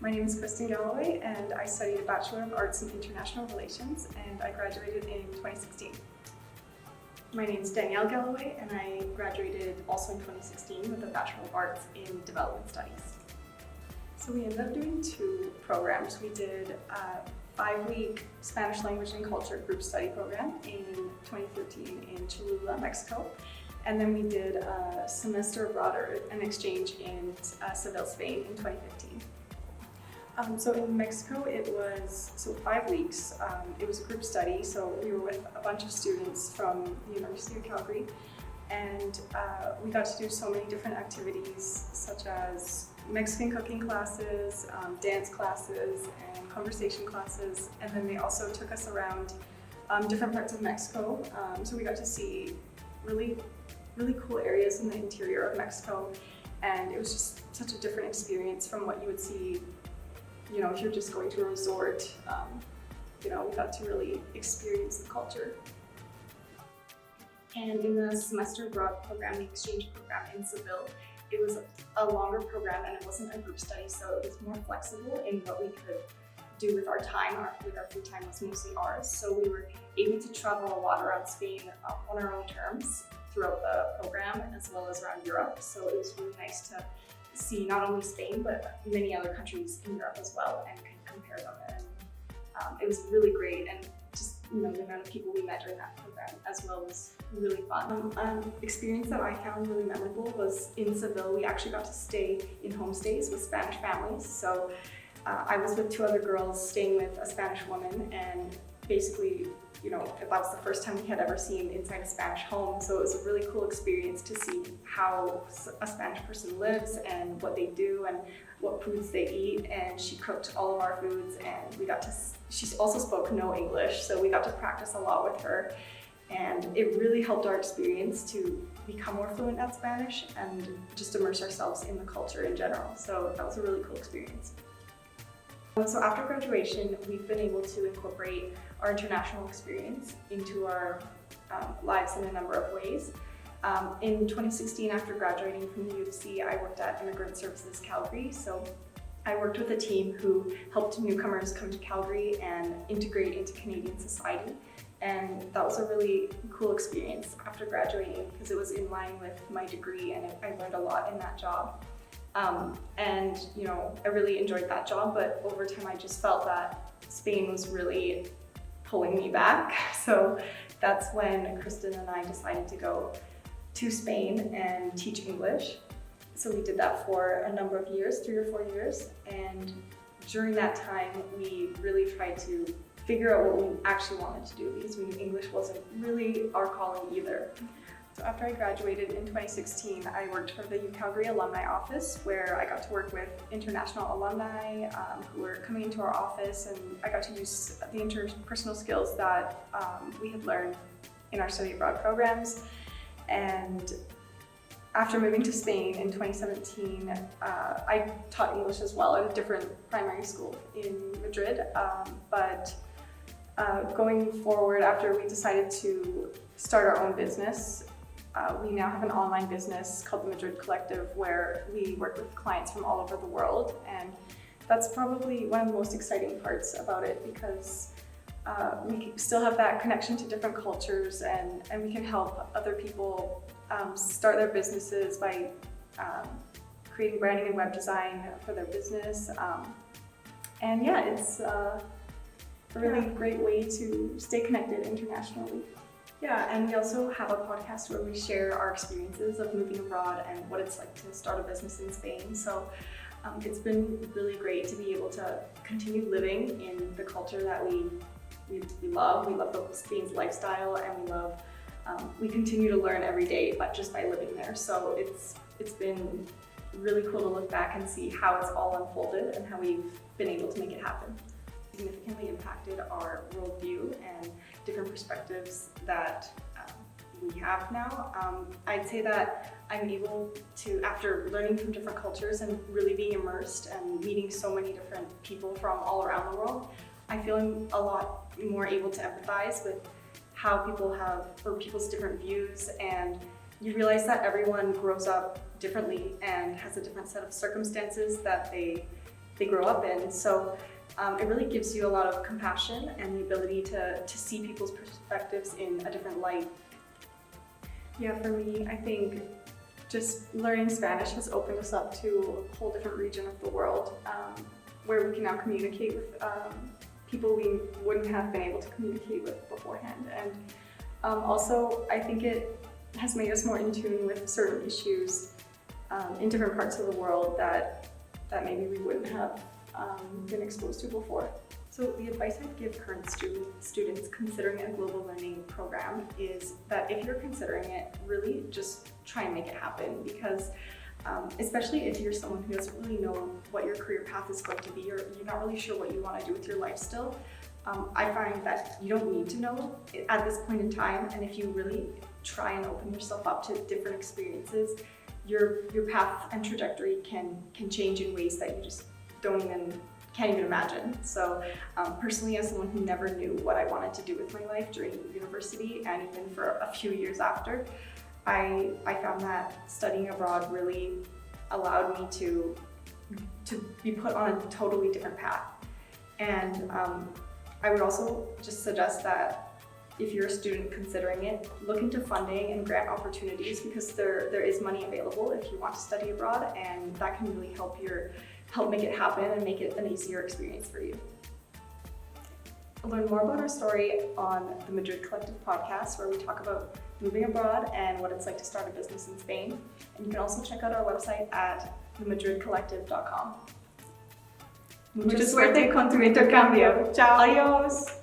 My name is Kristen Galloway and I studied a Bachelor of Arts in International Relations and I graduated in 2016. My name is Danielle Galloway and I graduated also in 2016 with a Bachelor of Arts in Development Studies. So we ended up doing two programs. We did a 5-week Spanish language and culture group study program in 2013 in Cholula, Mexico. And then we did a semester abroad or an exchange in Seville, Spain in 2015. So in Mexico it was 5 weeks. It was a group study, so we were with a bunch of students from the University of Calgary, and we got to do so many different activities such as Mexican cooking classes, dance classes, and conversation classes. And then they also took us around different parts of Mexico. So we got to see really cool areas in the interior of Mexico, and it was just such a different experience from what you would see, if you're just going to a resort. We got to really experience the culture. And in the semester abroad program, the exchange program in Seville, it was a longer program and it wasn't a group study, so it was more flexible in what we could do with our time. Our free time was mostly ours, so we were able to travel a lot around Spain on our own terms throughout the program, as well as around Europe. So it was really nice to see not only Spain, but many other countries in Europe as well, and compare them. And it was really great, and just the amount of people we met during that program as well was really fun. Experience that I found really memorable was in Seville. We actually got to stay in homestays with Spanish families. So I was with 2 other girls staying with a Spanish woman, and basically, that was the first time we had ever seen inside a Spanish home. So it was a really cool experience to see how a Spanish person lives and what they do and what foods they eat. And she cooked all of our foods, and she also spoke no English, so we got to practice a lot with her. And it really helped our experience to become more fluent at Spanish and just immerse ourselves in the culture in general. So that was a really cool experience. So after graduation, we've been able to incorporate our international experience into our lives in a number of ways. In 2016, after graduating from the U of C, I worked at Immigrant Services Calgary. So I worked with a team who helped newcomers come to Calgary and integrate into Canadian society. And that was a really cool experience after graduating, because it was in line with my degree and I learned a lot in that job. I really enjoyed that job, but over time I just felt that Spain was really pulling me back. So that's when Kristen and I decided to go to Spain and teach English. So we did that for a number of years, 3 or 4 years. And during that time, we really tried to figure out what we actually wanted to do, because we knew English wasn't really our calling either. So after I graduated in 2016, I worked for the Calgary alumni office, where I got to work with international alumni who were coming into our office, and I got to use the interpersonal skills that we had learned in our study abroad programs. And after moving to Spain in 2017, I taught English as well at a different primary school in Madrid. But going forward, after we decided to start our own business, we now have an online business called the Madrid Collective, where we work with clients from all over the world. And that's probably one of the most exciting parts about it, because we still have that connection to different cultures, and we can help other people start their businesses by creating branding and web design for their business. It's a really great way to stay connected internationally. Yeah, and we also have a podcast where we share our experiences of moving abroad and what it's like to start a business in Spain. So it's been really great to be able to continue living in the culture that we love. We love Spain's lifestyle, and we continue to learn every day, but just by living there. So it's been really cool to look back and see how it's all unfolded and how we've been able to make it happen. Significantly impacted our worldview and different perspectives that we have now. I'd say that I'm able to, after learning from different cultures and really being immersed and meeting so many different people from all around the world, I feel a lot more able to empathize with how people have, or people's different views, and you realize that everyone grows up differently and has a different set of circumstances that they they grow up in. So it really gives you a lot of compassion and the ability to see people's perspectives in a different light. Yeah, for me, I think just learning Spanish has opened us up to a whole different region of the world, where we can now communicate with people we wouldn't have been able to communicate with beforehand. And also, I think it has made us more in tune with certain issues in different parts of the world that maybe we wouldn't have been exposed to before. So the advice I'd give current students considering a global learning program is that if you're considering it, really just try and make it happen, because especially if you're someone who doesn't really know what your career path is going to be, or you're not really sure what you want to do with your life still, I find that you don't need to know at this point in time, and if you really try and open yourself up to different experiences, your path and trajectory can change in ways that you just can't even imagine. So personally, as someone who never knew what I wanted to do with my life during university and even for a few years after, I found that studying abroad really allowed me to be put on a totally different path. And I would also just suggest that if you're a student considering it, look into funding and grant opportunities, because there is money available if you want to study abroad, and that can really help make it happen and make it an easier experience for you. Learn more about our story on the Madrid Collective podcast, where we talk about moving abroad and what it's like to start a business in Spain. And you can also check out our website at themadridcollective.com. Mucha suerte con tu intercambio. Chao. Adiós.